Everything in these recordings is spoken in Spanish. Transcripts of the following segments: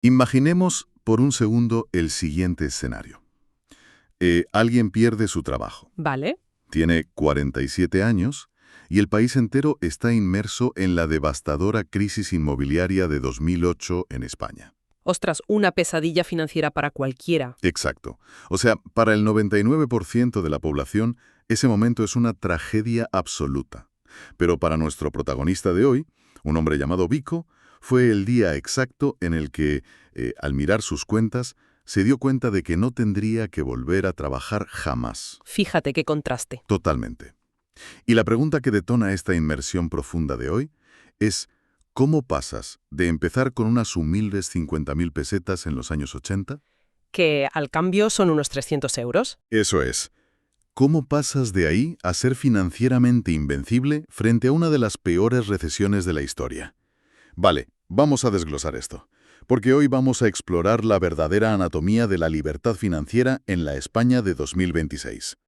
Imaginemos por un segundo el siguiente escenario. Alguien pierde su trabajo. Vale. Tiene 47 años y el país entero está inmerso en la devastadora crisis inmobiliaria de 2008 en España. Ostras, una pesadilla financiera para cualquiera. Exacto. O sea, para el 99% de la población, ese momento es una tragedia absoluta. Pero para nuestro protagonista de hoy, un hombre llamado Vico, fue el día exacto en el que, al mirar sus cuentas, se dio cuenta de que no tendría que volver a trabajar jamás. Fíjate qué contraste. Totalmente. Y la pregunta que detona esta inmersión profunda de hoy es: ¿cómo pasas de empezar con unas humildes 50.000 pesetas en los años 80? Que al cambio son unos 300 euros. Eso es. ¿Cómo pasas de ahí a ser financieramente invencible frente a una de las peores recesiones de la historia? Vale, vamos a desglosar esto, porque hoy vamos a explorar la verdadera anatomía de la libertad financiera en la España de 2026.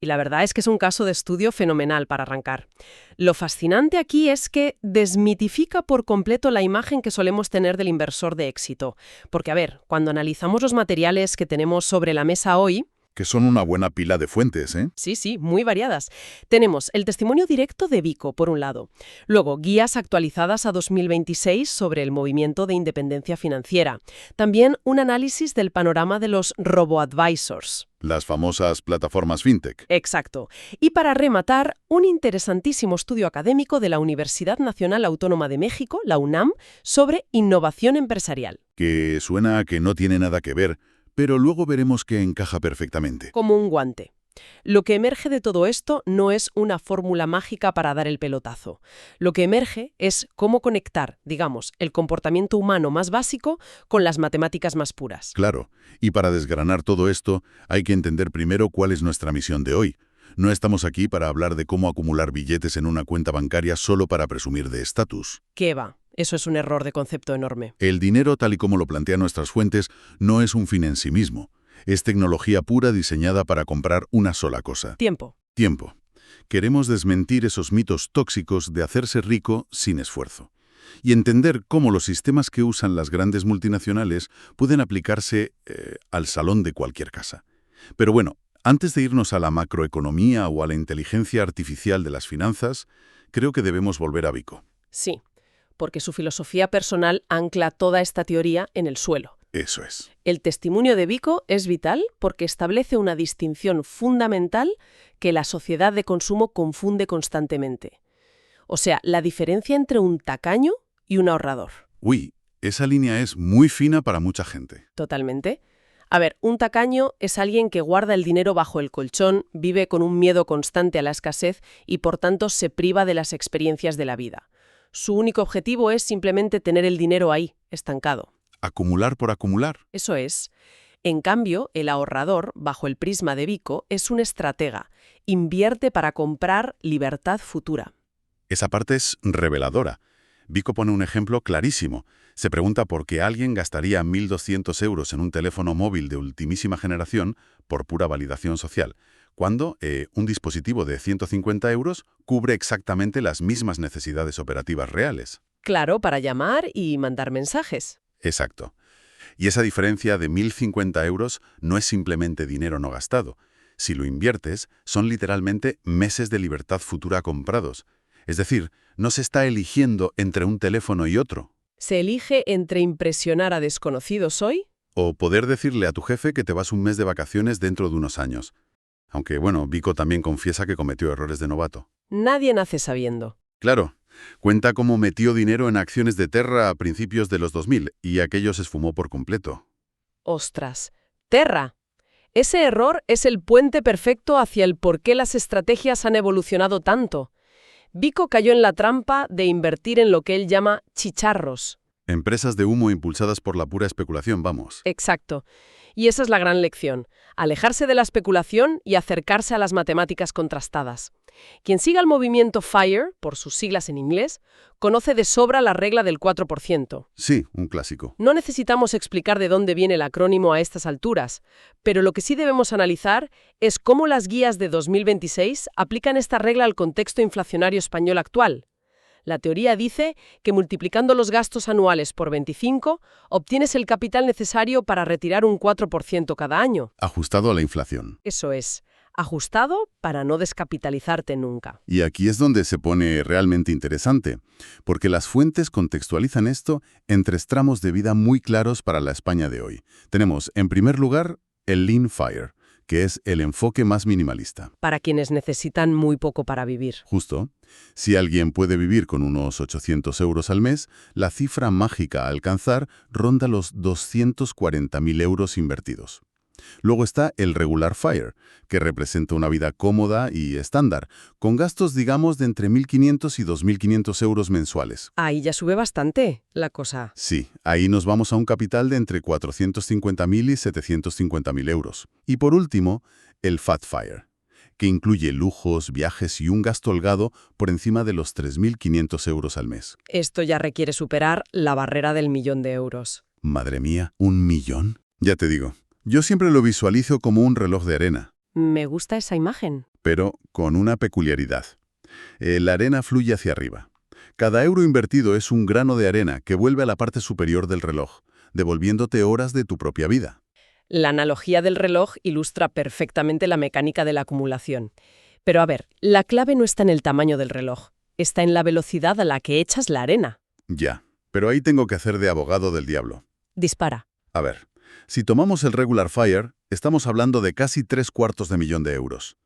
Y la verdad es que es un caso de estudio fenomenal para arrancar. Lo fascinante aquí es que desmitifica por completo la imagen que solemos tener del inversor de éxito. Porque, a ver, cuando analizamos los materiales que tenemos sobre la mesa hoy, Que son una buena pila de fuentes, ¿eh? sí, muy variadas. Tenemos el testimonio directo de Vico, por un lado. Luego, guías actualizadas a 2026 sobre el movimiento de independencia financiera. También un análisis del panorama de los robo-advisors. Las famosas plataformas fintech. Exacto. Y para rematar, un interesantísimo estudio académico de la Universidad Nacional Autónoma de México, la UNAM, sobre innovación empresarial. Que suena a que no tiene nada que ver, pero luego veremos que encaja perfectamente. Como un guante. Lo que emerge de todo esto no es una fórmula mágica para dar el pelotazo. Lo que emerge es cómo conectar, digamos, el comportamiento humano más básico con las matemáticas más puras. Claro, y para desgranar todo esto, hay que entender primero cuál es nuestra misión de hoy. No estamos aquí para hablar de cómo acumular billetes en una cuenta bancaria solo para presumir de estatus. ¿Qué va? Eso es un error de concepto enorme. El dinero, tal y como lo plantean nuestras fuentes, no es un fin en sí mismo. Es tecnología pura diseñada para comprar una sola cosa. Tiempo. Tiempo. Queremos desmentir esos mitos tóxicos de hacerse rico sin esfuerzo y entender cómo los sistemas que usan las grandes multinacionales pueden aplicarse al salón de cualquier casa. Pero bueno, antes de irnos a la macroeconomía o a la inteligencia artificial de las finanzas, creo que debemos volver a Vico. Sí, porque su filosofía personal ancla toda esta teoría en el suelo. Eso es. El testimonio de Vico es vital porque establece una distinción fundamental que la sociedad de consumo confunde constantemente. O sea, la diferencia entre un tacaño y un ahorrador. Uy, esa línea es muy fina para mucha gente. Totalmente. A ver, un tacaño es alguien que guarda el dinero bajo el colchón, vive con un miedo constante a la escasez y por tanto se priva de las experiencias de la vida. Su único objetivo es simplemente tener el dinero ahí, estancado. Acumular por acumular. Eso es. En cambio, el ahorrador, bajo el prisma de Vico, es un estratega. Invierte para comprar libertad futura. Esa parte es reveladora. Vico pone un ejemplo clarísimo. Se pregunta por qué alguien gastaría 1.200 euros en un teléfono móvil de ultimísima generación por pura validación social, cuando un dispositivo de 150 euros cubre exactamente las mismas necesidades operativas reales. Claro, para llamar y mandar mensajes. Exacto. Y esa diferencia de 1.050 euros no es simplemente dinero no gastado. Si lo inviertes, son literalmente meses de libertad futura comprados. Es decir, no se está eligiendo entre un teléfono y otro. ¿Se elige entre impresionar a desconocidos hoy? O poder decirle a tu jefe que te vas un mes de vacaciones dentro de unos años. Aunque, bueno, Vico también confiesa que cometió errores de novato. Nadie nace sabiendo. Claro, cuenta cómo metió dinero en acciones de Terra a principios de los 2000 y aquello se esfumó por completo. ¡Ostras! ¡Terra! Ese error es el puente perfecto hacia el por qué las estrategias han evolucionado tanto. Vico cayó en la trampa de invertir en lo que él llama chicharros. Empresas de humo impulsadas por la pura especulación, vamos. Exacto. Y esa es la gran lección. Alejarse de la especulación y acercarse a las matemáticas contrastadas. Quien siga el movimiento FIRE, por sus siglas en inglés, conoce de sobra la regla del 4%. Sí, un clásico. No necesitamos explicar de dónde viene el acrónimo a estas alturas, pero lo que sí debemos analizar es cómo las guías de 2026 aplican esta regla al contexto inflacionario español actual. La teoría dice que multiplicando los gastos anuales por 25, obtienes el capital necesario para retirar un 4% cada año. Ajustado a la inflación. Eso es, ajustado para no descapitalizarte nunca. Y aquí es donde se pone realmente interesante, porque las fuentes contextualizan esto en 3 tramos de vida muy claros para la España de hoy. Tenemos, en primer lugar, el Lean Fire, que es el enfoque más minimalista. Para quienes necesitan muy poco para vivir. Justo. Si alguien puede vivir con unos 800 euros al mes, la cifra mágica a alcanzar ronda los 240.000 euros invertidos. Luego está el Regular Fire, que representa una vida cómoda y estándar, con gastos, digamos, de entre 1.500 y 2.500 euros mensuales. Ahí ya sube bastante la cosa. Sí, ahí nos vamos a un capital de entre 450.000 y 750.000 euros. Y por último, el Fat Fire, que incluye lujos, viajes y un gasto holgado por encima de los 3.500 euros al mes. Esto ya requiere superar la barrera del 1.000.000 de euros. Madre mía, ¿1 millón? Ya te digo, yo siempre lo visualizo como un reloj de arena, Me gusta esa imagen. pero con una peculiaridad. La arena fluye hacia arriba. Cada euro invertido es un grano de arena que vuelve a la parte superior del reloj, devolviéndote horas de tu propia vida. La analogía del reloj ilustra perfectamente la mecánica de la acumulación. Pero a ver, la clave no está en el tamaño del reloj, está en la velocidad a la que echas la arena. Ya, pero ahí tengo que hacer de abogado del diablo. Dispara. A ver, si tomamos el Regular Fire, estamos hablando de casi 750.000 de euros.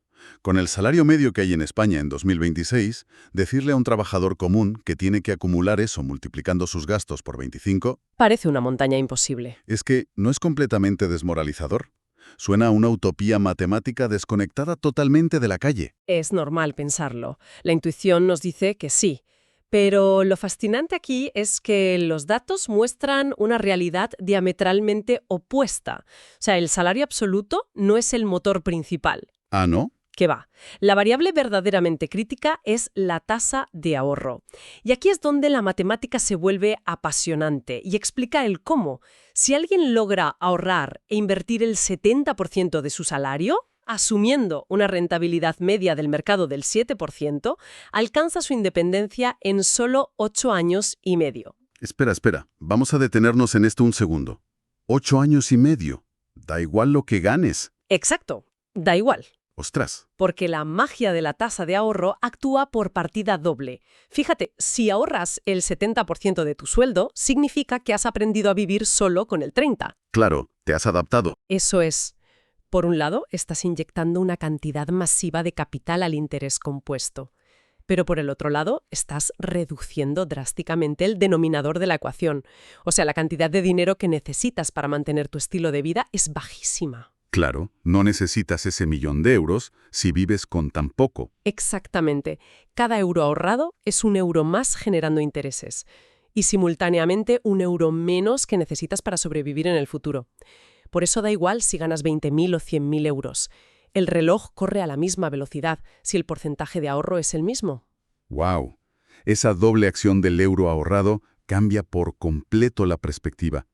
Con el salario medio que hay en España en 2026, decirle a un trabajador común que tiene que acumular eso multiplicando sus gastos por 25, Parece una montaña imposible. es que no es completamente desmoralizador. Suena a una utopía matemática desconectada totalmente de la calle. Es normal pensarlo. La intuición nos dice que sí. Pero lo fascinante aquí es que los datos muestran una realidad diametralmente opuesta. O sea, el salario absoluto no es el motor principal. ¿Ah, no? ¿Qué va? La variable verdaderamente crítica es la tasa de ahorro. Y aquí es donde la matemática se vuelve apasionante y explica el cómo. Si alguien logra ahorrar e invertir el 70% de su salario, asumiendo una rentabilidad media del mercado del 7%, alcanza su independencia en solo 8 años y medio. Espera. Vamos a detenernos en esto un segundo. 8 años y medio. Da igual lo que ganes. Exacto. Da igual. Ostras. Porque la magia de la tasa de ahorro actúa por partida doble. Fíjate, si ahorras el 70% de tu sueldo, significa que has aprendido a vivir solo con el 30%. Claro, te has adaptado. Eso es. Por un lado, estás inyectando una cantidad masiva de capital al interés compuesto. Pero por el otro lado, estás reduciendo drásticamente el denominador de la ecuación. O sea, la cantidad de dinero que necesitas para mantener tu estilo de vida es bajísima. Claro, no necesitas ese 1.000.000 de euros si vives con tan poco. Exactamente. Cada euro ahorrado es un euro más generando intereses. Y simultáneamente un euro menos que necesitas para sobrevivir en el futuro. Por eso da igual si ganas 20.000 o 100.000 euros. El reloj corre a la misma velocidad si el porcentaje de ahorro es el mismo. ¡Wow! Esa doble acción del euro ahorrado cambia por completo la perspectiva.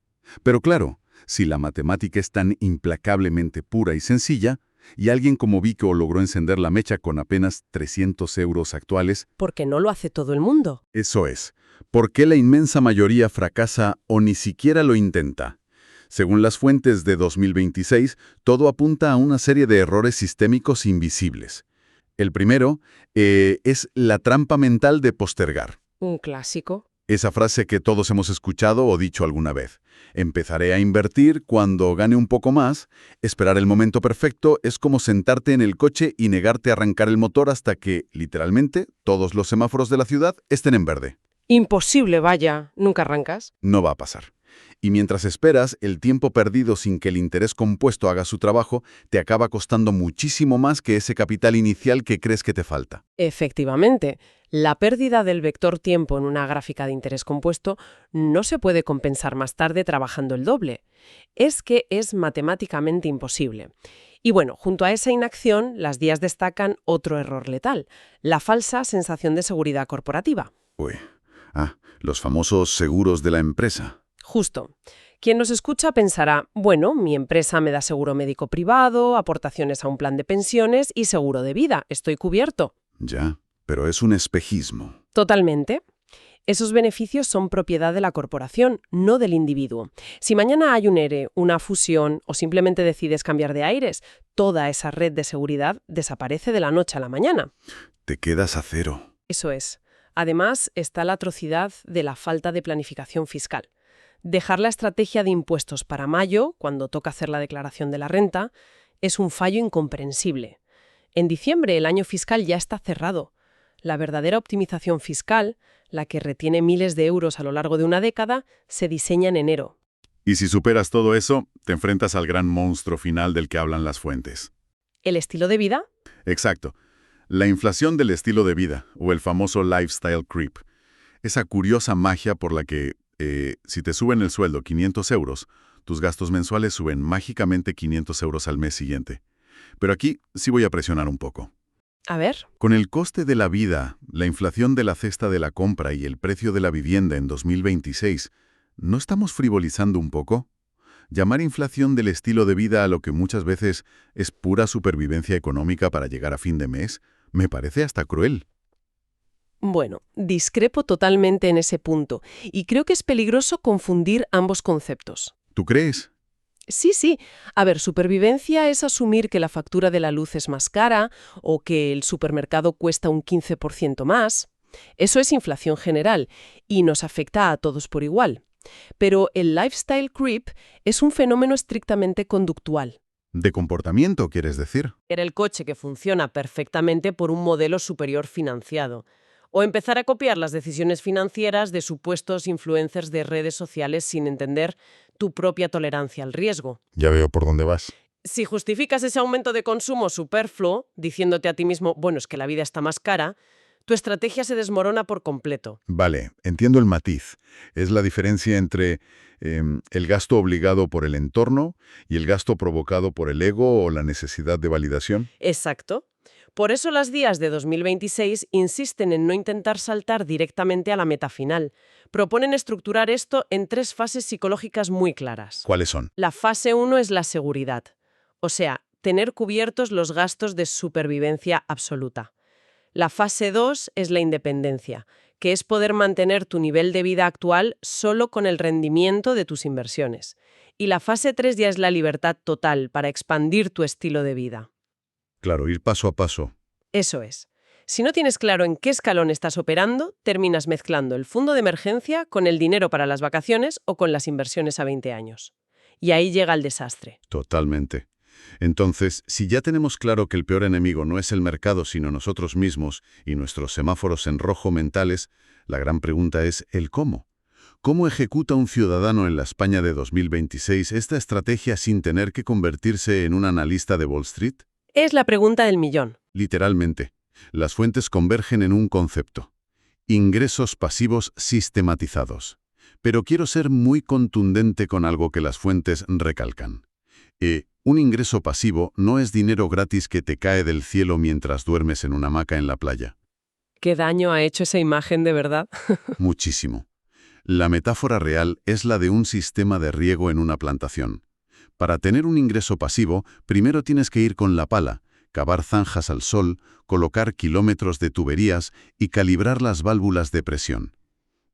Pero claro, si la matemática es tan implacablemente pura y sencilla, y alguien como Vico logró encender la mecha con apenas 300 euros actuales, Porque no lo hace todo el mundo. eso es. ¿Por qué la inmensa mayoría fracasa o ni siquiera lo intenta? Según las fuentes de 2026, todo apunta a una serie de errores sistémicos invisibles. El primero es la trampa mental de postergar. Un clásico. Esa frase que todos hemos escuchado o dicho alguna vez. Empezaré a invertir cuando gane un poco más. Esperar el momento perfecto es como sentarte en el coche y negarte a arrancar el motor hasta que, literalmente, todos los semáforos de la ciudad estén en verde. Imposible, vaya. ¿Nunca arrancas? No va a pasar. Y mientras esperas, el tiempo perdido sin que el interés compuesto haga su trabajo te acaba costando muchísimo más que ese capital inicial que crees que te falta. Efectivamente, la pérdida del vector tiempo en una gráfica de interés compuesto no se puede compensar más tarde trabajando el doble. Es que es matemáticamente imposible. Y bueno, junto a esa inacción, las DIAs destacan otro error letal, la falsa sensación de seguridad corporativa. Uy, los famosos seguros de la empresa. Justo. Quien nos escucha pensará, bueno, mi empresa me da seguro médico privado, aportaciones a un plan de pensiones y seguro de vida. Estoy cubierto. Ya, pero es un espejismo. Totalmente. Esos beneficios son propiedad de la corporación, no del individuo. Si mañana hay un ERE, una fusión o simplemente decides cambiar de aires, toda esa red de seguridad desaparece de la noche a la mañana. Te quedas a cero. Eso es. Además, está la atrocidad de la falta de planificación fiscal. Dejar la estrategia de impuestos para mayo, cuando toca hacer la declaración de la renta, es un fallo incomprensible. En diciembre el año fiscal ya está cerrado. La verdadera optimización fiscal, la que retiene miles de euros a lo largo de una década, se diseña en enero. Y si superas todo eso, te enfrentas al gran monstruo final del que hablan las fuentes. ¿El estilo de vida? Exacto. La inflación del estilo de vida, o el famoso lifestyle creep. Esa curiosa magia por la que, si te suben el sueldo 500 euros, tus gastos mensuales suben mágicamente 500 euros al mes siguiente. Pero aquí sí voy a presionar un poco. A ver. Con el coste de la vida, la inflación de la cesta de la compra y el precio de la vivienda en 2026, ¿no estamos frivolizando un poco? Llamar inflación del estilo de vida a lo que muchas veces es pura supervivencia económica para llegar a fin de mes, me parece hasta cruel. Bueno, discrepo totalmente en ese punto y creo que es peligroso confundir ambos conceptos. ¿Tú crees? Sí. A ver, supervivencia es asumir que la factura de la luz es más cara o que el supermercado cuesta un 15% más. Eso es inflación general y nos afecta a todos por igual. Pero el lifestyle creep es un fenómeno estrictamente conductual. ¿De comportamiento, quieres decir? Era el coche que funciona perfectamente por un modelo superior financiado. O empezar a copiar las decisiones financieras de supuestos influencers de redes sociales sin entender tu propia tolerancia al riesgo. Ya veo por dónde vas. Si justificas ese aumento de consumo superfluo, diciéndote a ti mismo, bueno, es que la vida está más cara, tu estrategia se desmorona por completo. Vale, entiendo el matiz. Es la diferencia entre el gasto obligado por el entorno y el gasto provocado por el ego o la necesidad de validación. Exacto. Por eso las guías de 2026 insisten en no intentar saltar directamente a la meta final. Proponen estructurar esto en 3 fases psicológicas muy claras. ¿Cuáles son? La fase 1 es la seguridad, o sea, tener cubiertos los gastos de supervivencia absoluta. La fase 2 es la independencia, que es poder mantener tu nivel de vida actual solo con el rendimiento de tus inversiones. Y la fase 3 ya es la libertad total para expandir tu estilo de vida. Claro, ir paso a paso. Eso es. Si no tienes claro en qué escalón estás operando, terminas mezclando el fondo de emergencia con el dinero para las vacaciones o con las inversiones a 20 años. Y ahí llega el desastre. Totalmente. Entonces, si ya tenemos claro que el peor enemigo no es el mercado, sino nosotros mismos y nuestros semáforos en rojo mentales, la gran pregunta es el cómo. ¿Cómo ejecuta un ciudadano en la España de 2026 esta estrategia sin tener que convertirse en un analista de Wall Street? Es la pregunta del millón. Literalmente, las fuentes convergen en un concepto: ingresos pasivos sistematizados. Pero quiero ser muy contundente con algo que las fuentes recalcan. Un ingreso pasivo no es dinero gratis que te cae del cielo mientras duermes en una hamaca en la playa. ¿Qué daño ha hecho esa imagen de verdad? Muchísimo. La metáfora real es la de un sistema de riego en una plantación. Para tener un ingreso pasivo, primero tienes que ir con la pala, cavar zanjas al sol, colocar kilómetros de tuberías y calibrar las válvulas de presión.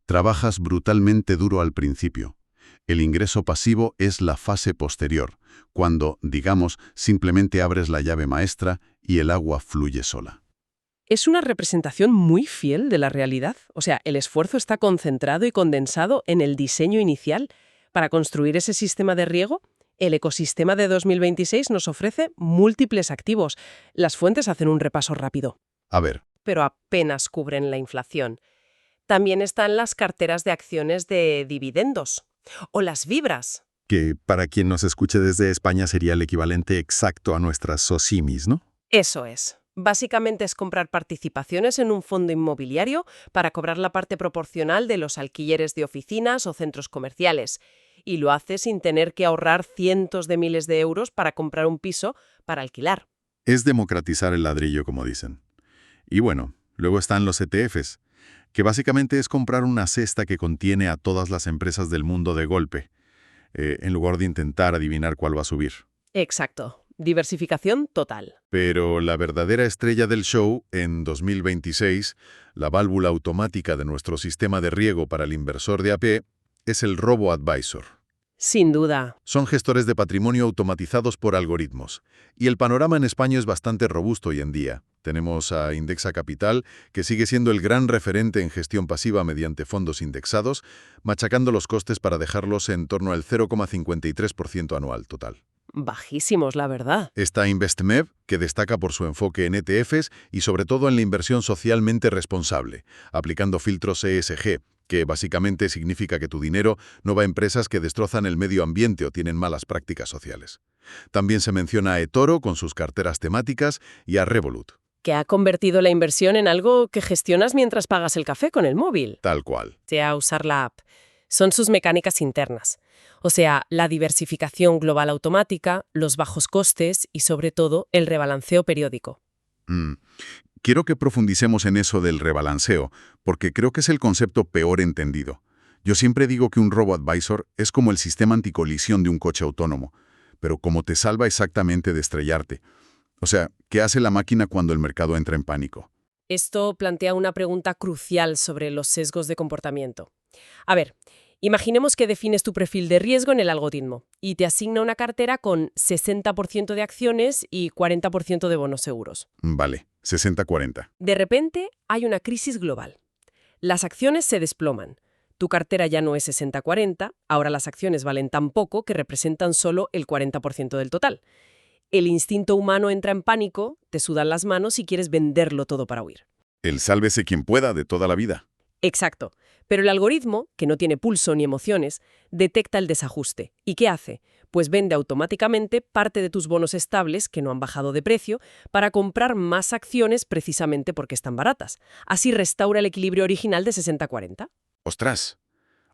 Trabajas brutalmente duro al principio. El ingreso pasivo es la fase posterior, cuando, digamos, simplemente abres la llave maestra y el agua fluye sola. Es una representación muy fiel de la realidad. O sea, el esfuerzo está concentrado y condensado en el diseño inicial. Para construir ese sistema de riego, el ecosistema de 2026 nos ofrece múltiples activos. Las fuentes hacen un repaso rápido. A ver. Pero apenas cubren la inflación. También están las carteras de acciones de dividendos. O las vibras. Que para quien nos escuche desde España sería el equivalente exacto a nuestras SOCIMIs, ¿no? Eso es. Básicamente es comprar participaciones en un fondo inmobiliario para cobrar la parte proporcional de los alquileres de oficinas o centros comerciales. Y lo hace sin tener que ahorrar cientos de miles de euros para comprar un piso para alquilar. Es democratizar el ladrillo, como dicen. Y bueno, luego están los ETFs, que básicamente es comprar una cesta que contiene a todas las empresas del mundo de golpe, en lugar de intentar adivinar cuál va a subir. Exacto. diversificación total. Pero la verdadera estrella del show, en 2026, la válvula automática de nuestro sistema de riego para el inversor de AP, es el Robo-Advisor. Sin duda. Son gestores de patrimonio automatizados por algoritmos. Y el panorama en España es bastante robusto hoy en día. Tenemos a Indexa Capital, que sigue siendo el gran referente en gestión pasiva mediante fondos indexados, machacando los costes para dejarlos en torno al 0,53% anual total. Bajísimos, la verdad. Está InvestMev, que destaca por su enfoque en ETFs y sobre todo en la inversión socialmente responsable, aplicando filtros ESG, que básicamente significa que tu dinero no va a empresas que destrozan el medio ambiente o tienen malas prácticas sociales. También se menciona a eToro con sus carteras temáticas y a Revolut. Que ha convertido la inversión en algo que gestionas mientras pagas el café con el móvil. Tal cual. Sea usar la app. Son sus mecánicas internas. O sea, la diversificación global automática, los bajos costes y, sobre todo, el rebalanceo periódico. Quiero que profundicemos en eso del rebalanceo, porque creo que es el concepto peor entendido. Yo siempre digo que un Robo-Advisor es como el sistema anticolisión de un coche autónomo, pero como te salva exactamente de estrellarte. O sea, ¿qué hace la máquina cuando el mercado entra en pánico? Esto plantea una pregunta crucial sobre los sesgos de comportamiento. A ver, imaginemos que defines tu perfil de riesgo en el algoritmo y te asigna una cartera con 60% de acciones y 40% de bonos seguros. Vale, 60-40. De repente hay una crisis global. Las acciones se desploman. Tu cartera ya no es 60-40, ahora las acciones valen tan poco que representan solo el 40% del total. El instinto humano entra en pánico, te sudan las manos y quieres venderlo todo para huir. El sálvese quien pueda de toda la vida. Exacto. Pero el algoritmo, que no tiene pulso ni emociones, detecta el desajuste. ¿Y qué hace? Pues vende automáticamente parte de tus bonos estables, que no han bajado de precio, para comprar más acciones precisamente porque están baratas. Así restaura el equilibrio original de 60-40. ¡Ostras!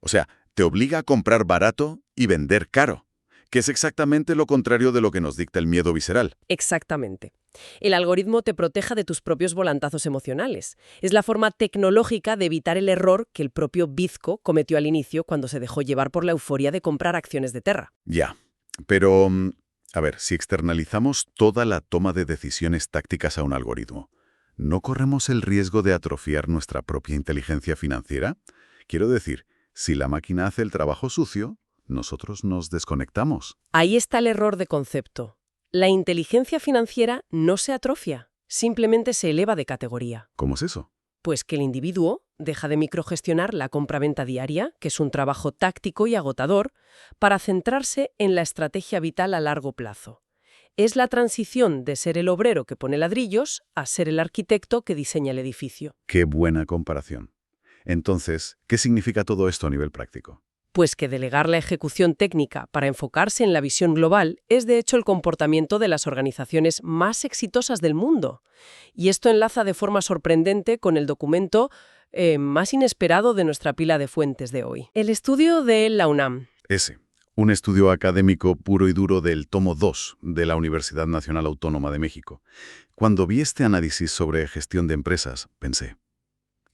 O sea, te obliga a comprar barato y vender caro, que es exactamente lo contrario de lo que nos dicta el miedo visceral. Exactamente. El algoritmo te proteja de tus propios volantazos emocionales. Es la forma tecnológica de evitar el error que el propio Bizco cometió al inicio cuando se dejó llevar por la euforia de comprar acciones de Terra. Ya, pero, a ver, si externalizamos toda la toma de decisiones tácticas a un algoritmo, ¿no corremos el riesgo de atrofiar nuestra propia inteligencia financiera? Quiero decir, si la máquina hace el trabajo sucio, nosotros nos desconectamos. Ahí está el error de concepto. La inteligencia financiera no se atrofia, simplemente se eleva de categoría. ¿Cómo es eso? Pues que el individuo deja de microgestionar la compra-venta diaria, que es un trabajo táctico y agotador, para centrarse en la estrategia vital a largo plazo. Es la transición de ser el obrero que pone ladrillos a ser el arquitecto que diseña el edificio. ¡Qué buena comparación! Entonces, ¿qué significa todo esto a nivel práctico? Pues que delegar la ejecución técnica para enfocarse en la visión global es de hecho el comportamiento de las organizaciones más exitosas del mundo. Y esto enlaza de forma sorprendente con el documento más inesperado de nuestra pila de fuentes de hoy. El estudio de la UNAM. Un estudio académico puro y duro del tomo 2 de la Universidad Nacional Autónoma de México. Cuando vi este análisis sobre gestión de empresas, pensé,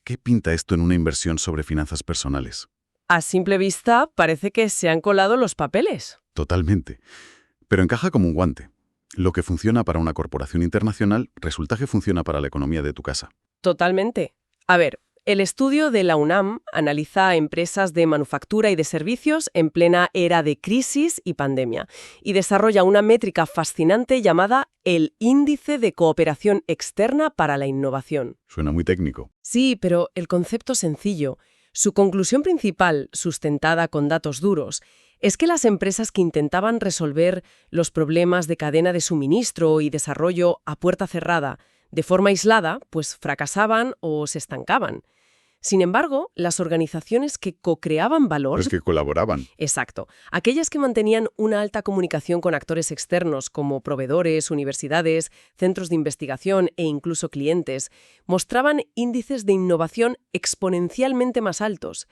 ¿qué pinta esto en una inversión sobre finanzas personales? A simple vista, parece que se han colado los papeles. Totalmente. Pero encaja como un guante. Lo que funciona para una corporación internacional resulta que funciona para la economía de tu casa. Totalmente. A ver, el estudio de la UNAM analiza empresas de manufactura y de servicios en plena era de crisis y pandemia y desarrolla una métrica fascinante llamada el Índice de Cooperación Externa para la Innovación. Suena muy técnico. Sí, pero el concepto es sencillo. Su conclusión principal, sustentada con datos duros, es que las empresas que intentaban resolver los problemas de cadena de suministro y desarrollo a puerta cerrada de forma aislada, pues fracasaban o se estancaban. Sin embargo, las organizaciones que co-creaban valor... Es que colaboraban. Exacto. Aquellas que mantenían una alta comunicación con actores externos como proveedores, universidades, centros de investigación e incluso clientes, mostraban índices de innovación exponencialmente más altos.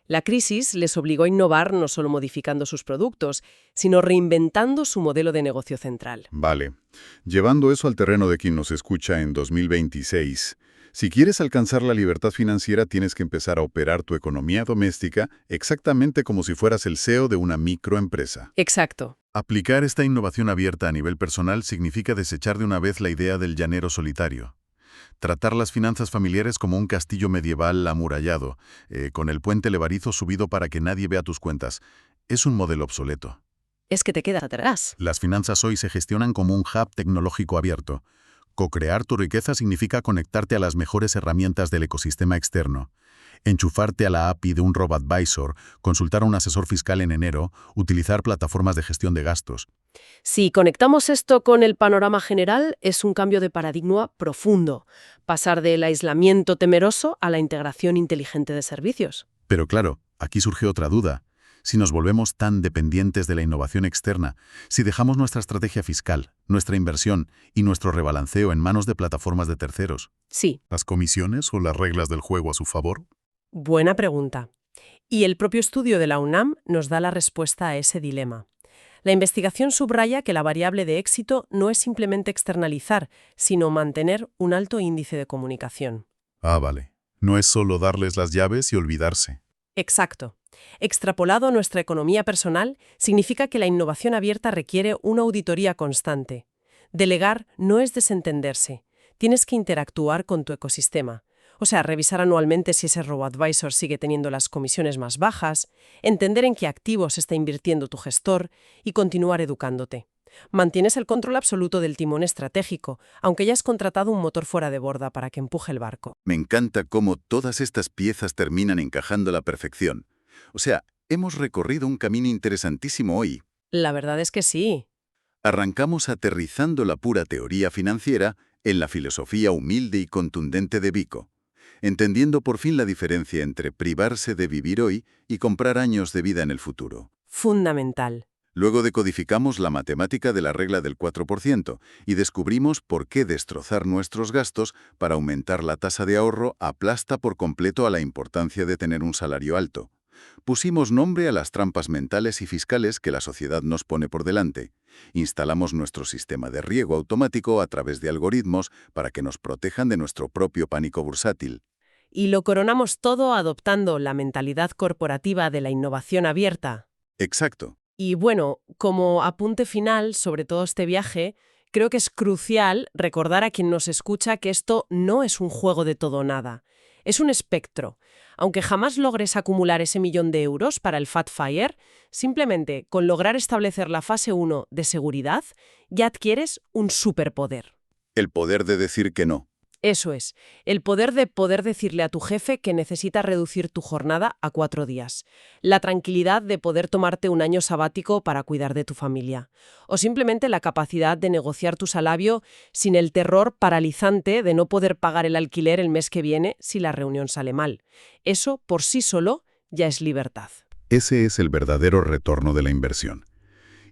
La crisis les obligó a innovar no solo modificando sus productos, sino reinventando su modelo de negocio central. Vale. Llevando eso al terreno de quien nos escucha en 2026... Si quieres alcanzar la libertad financiera, tienes que empezar a operar tu economía doméstica exactamente como si fueras el CEO de una microempresa. Exacto. Aplicar esta innovación abierta a nivel personal significa desechar de una vez la idea del llanero solitario. Tratar las finanzas familiares como un castillo medieval amurallado, con el puente levadizo subido para que nadie vea tus cuentas, es un modelo obsoleto. Es que te quedas atrás. Las finanzas hoy se gestionan como un hub tecnológico abierto. Co-crear tu riqueza significa conectarte a las mejores herramientas del ecosistema externo. Enchufarte a la API de un robo-advisor, consultar a un asesor fiscal en enero, utilizar plataformas de gestión de gastos. Si conectamos esto con el panorama general, es un cambio de paradigma profundo. Pasar del aislamiento temeroso a la integración inteligente de servicios. Pero claro, aquí surge otra duda. Si nos volvemos tan dependientes de la innovación externa, si dejamos nuestra estrategia fiscal, nuestra inversión y nuestro rebalanceo en manos de plataformas de terceros, Sí, ¿las comisiones o las reglas del juego a su favor? buena pregunta. Y el propio estudio de la UNAM nos da la respuesta a ese dilema. La investigación subraya que la variable de éxito no es simplemente externalizar, sino mantener un alto índice de comunicación. Ah, vale. No es solo darles las llaves y olvidarse. Exacto. Extrapolado a nuestra economía personal, significa que la innovación abierta requiere una auditoría constante. Delegar no es desentenderse. Tienes que interactuar con tu ecosistema. O sea, revisar anualmente si ese robo-advisor sigue teniendo las comisiones más bajas, entender en qué activos está invirtiendo tu gestor y continuar educándote. Mantienes el control absoluto del timón estratégico, aunque ya has contratado un motor fuera de borda para que empuje el barco. Me encanta cómo todas estas piezas terminan encajando a la perfección. O sea, hemos recorrido un camino interesantísimo hoy. La verdad es que sí. Arrancamos aterrizando la pura teoría financiera en la filosofía humilde y contundente de Vico, entendiendo por fin la diferencia entre privarse de vivir hoy y comprar años de vida en el futuro. Fundamental. Luego decodificamos la matemática de la regla del 4% y descubrimos por qué destrozar nuestros gastos para aumentar la tasa de ahorro aplasta por completo a la importancia de tener un salario alto. Pusimos nombre a las trampas mentales y fiscales que la sociedad nos pone por delante. Instalamos nuestro sistema de riego automático a través de algoritmos para que nos protejan de nuestro propio pánico bursátil. Y lo coronamos todo adoptando la mentalidad corporativa de la innovación abierta. Exacto. Y bueno, como apunte final sobre todo este viaje, creo que es crucial recordar a quien nos escucha que esto no es un juego de todo o nada. Es un espectro. Aunque jamás logres acumular ese 1.000.000 de euros para el Fat Fire, simplemente con lograr establecer la fase 1 de seguridad, ya adquieres un superpoder. El poder de decir que no. Eso es, el poder de poder decirle a tu jefe que necesitas reducir tu jornada a 4 días. La tranquilidad de poder tomarte un año sabático para cuidar de tu familia. O simplemente la capacidad de negociar tu salario sin el terror paralizante de no poder pagar el alquiler el mes que viene si la reunión sale mal. Eso, por sí solo, ya es libertad. Ese es el verdadero retorno de la inversión.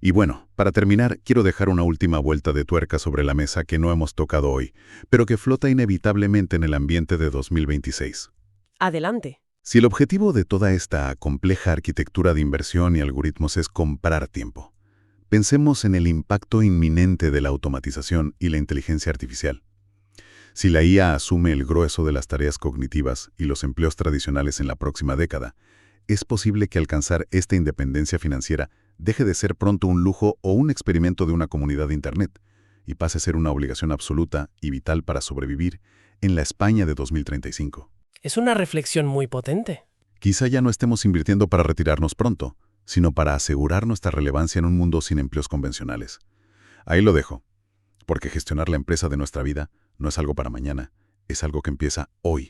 Y bueno, para terminar, quiero dejar una última vuelta de tuerca sobre la mesa que no hemos tocado hoy, pero que flota inevitablemente en el ambiente de 2026. Adelante. Si el objetivo de toda esta compleja arquitectura de inversión y algoritmos es comprar tiempo, pensemos en el impacto inminente de la automatización y la inteligencia artificial. Si la IA asume el grueso de las tareas cognitivas y los empleos tradicionales en la próxima década, es posible que alcanzar esta independencia financiera deje de ser pronto un lujo o un experimento de una comunidad de Internet y pase a ser una obligación absoluta y vital para sobrevivir en la España de 2035. Es una reflexión muy potente. Quizá ya no estemos invirtiendo para retirarnos pronto, sino para asegurar nuestra relevancia en un mundo sin empleos convencionales. Ahí lo dejo, porque gestionar la empresa de nuestra vida no es algo para mañana, es algo que empieza hoy.